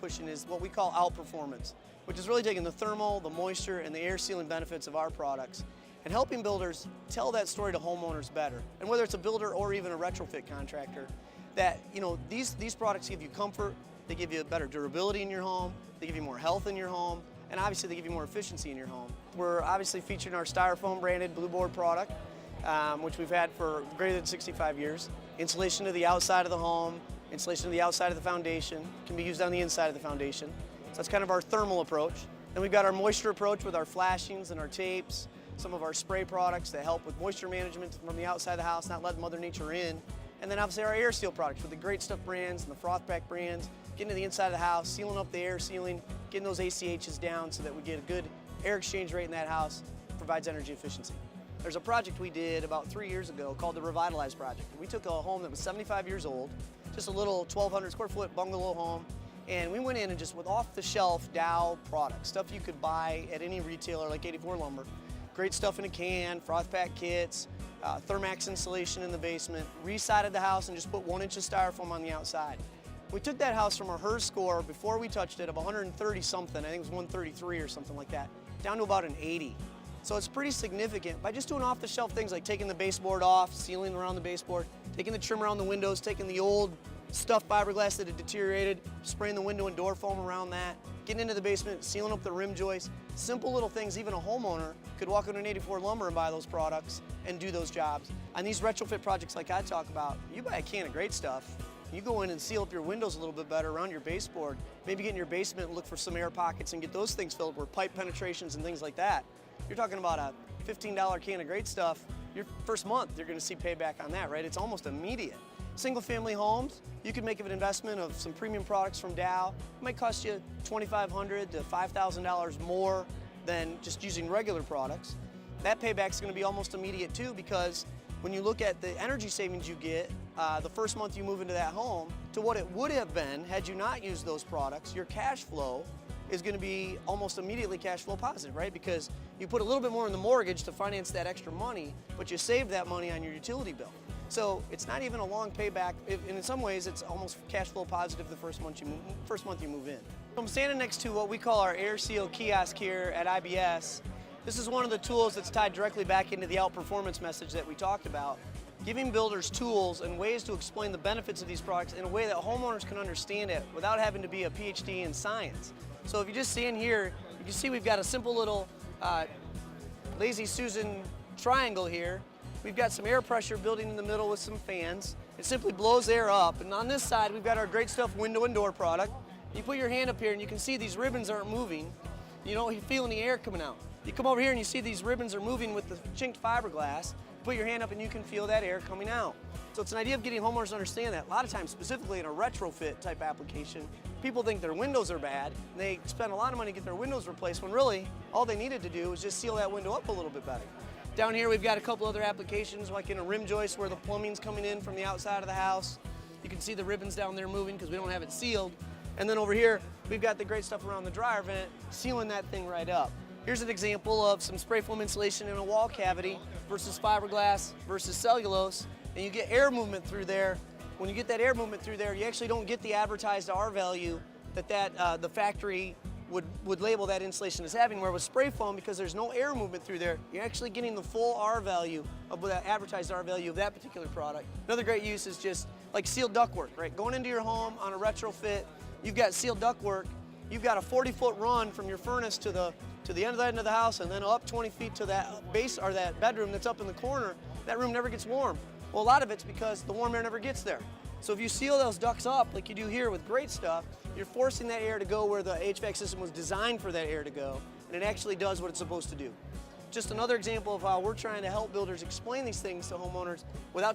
pushing is what we call outperformance, which is really taking the thermal, the moisture, and the air sealing benefits of our products and helping builders tell that story to homeowners better. And whether it's a builder or even a retrofit contractor, that these products give you comfort, they give you better durability in your home, they give you more health in your home, and obviously they give you more efficiency in your home. We're obviously featuring our styrofoam branded Blue Board product, which we've had for greater than 65 years. Insulation to the outside of the home, insulation to the outside of the foundation, can be used on the inside of the foundation. So that's kind of our thermal approach. Then we've got our moisture approach with our flashings and our tapes, some of our spray products that help with moisture management from the outside of the house, not letting Mother Nature in. And then obviously our air seal products with the Great Stuff brands and the Froth Pack brands, getting to the inside of the house, sealing up the air sealing, getting those ACHs down so that we get a good air exchange rate in that house, provides energy efficiency. There's a project we did about 3 years ago called the Revitalize Project. We took a home that was 75 years old, just a little 1,200 square foot bungalow home, and we went in and just with off-the-shelf Dow products, stuff you could buy at any retailer like 84 Lumber, Great Stuff in a can, Froth Pack kits, Thermax insulation in the basement, resided the house and just put 1 inch of styrofoam on the outside. We took that house from a HERS score before we touched it of 130 something, I think it was 133 or something like that, down to about an 80. So it's pretty significant by just doing off-the-shelf things like taking the baseboard off, sealing around the baseboard, taking the trim around the windows, taking the old stuffed fiberglass that had deteriorated, spraying the window and door foam around that, getting into the basement, sealing up the rim joists. Simple little things, even a homeowner could walk into an 84 Lumber and buy those products and do those jobs. On these retrofit projects like I talk about, you buy a can of Great Stuff, you go in and seal up your windows a little bit better around your baseboard, maybe get in your basement and look for some air pockets and get those things filled where pipe penetrations and things like that. You're talking about a $15 can of Great Stuff, your first month you're going to see payback on that, right? It's almost immediate. Single family homes, you could make an investment of some premium products from Dow. It might cost you $2,500 to $5,000 more than just using regular products. That payback's going to be almost immediate too, because when you look at the energy savings you get the first month you move into that home to what it would have been had you not used those products, your cash flow is going to be almost immediately cash flow positive, right? Because you put a little bit more in the mortgage to finance that extra money, but you save that money on your utility bill. So it's not even a long payback, and in some ways it's almost cash flow positive the first month you move in. I'm standing next to what we call our Air Seal kiosk here at IBS. This is one of the tools that's tied directly back into the outperformance message that we talked about, giving builders tools and ways to explain the benefits of these products in a way that homeowners can understand it without having to be a PhD in science. So if you just stand here, you can see we've got a simple little Lazy Susan triangle here. We've got some air pressure building in the middle with some fans. It simply blows air up. And on this side, we've got our Great Stuff window and door product. You put your hand up here and you can see these ribbons aren't moving. You don't feel any air coming out. You come over here and you see these ribbons are moving with the chinked fiberglass. You put your hand up and you can feel that air coming out. So it's an idea of getting homeowners to understand that. A lot of times, specifically in a retrofit type application, people think their windows are bad and they spend a lot of money to get their windows replaced when really all they needed to do was just seal that window up a little bit better. Down here we've got a couple other applications like in a rim joist where the plumbing's coming in from the outside of the house. You can see the ribbons down there moving because we don't have it sealed. And then over here we've got the Great Stuff around the dryer vent, sealing that thing right up. Here's an example of some spray foam insulation in a wall cavity versus fiberglass versus cellulose, and you get air movement through there. When you get that air movement through there, you actually don't get the advertised R value that the factory would label that insulation as having, where with spray foam, because there's no air movement through there, you're actually getting the full R value of that advertised R value of that particular product. Another great use is just like sealed ductwork, right? Going into your home on a retrofit, you've got sealed ductwork, you've got a 40-foot run from your furnace to the end of the house and then up 20 feet to that base or that bedroom that's up in the corner. That room never gets warm. Well, a lot of it's because the warm air never gets there. So if you seal those ducts up like you do here with Great Stuff, you're forcing that air to go where the HVAC system was designed for that air to go, and it actually does what it's supposed to do. Just another example of how we're trying to help builders explain these things to homeowners without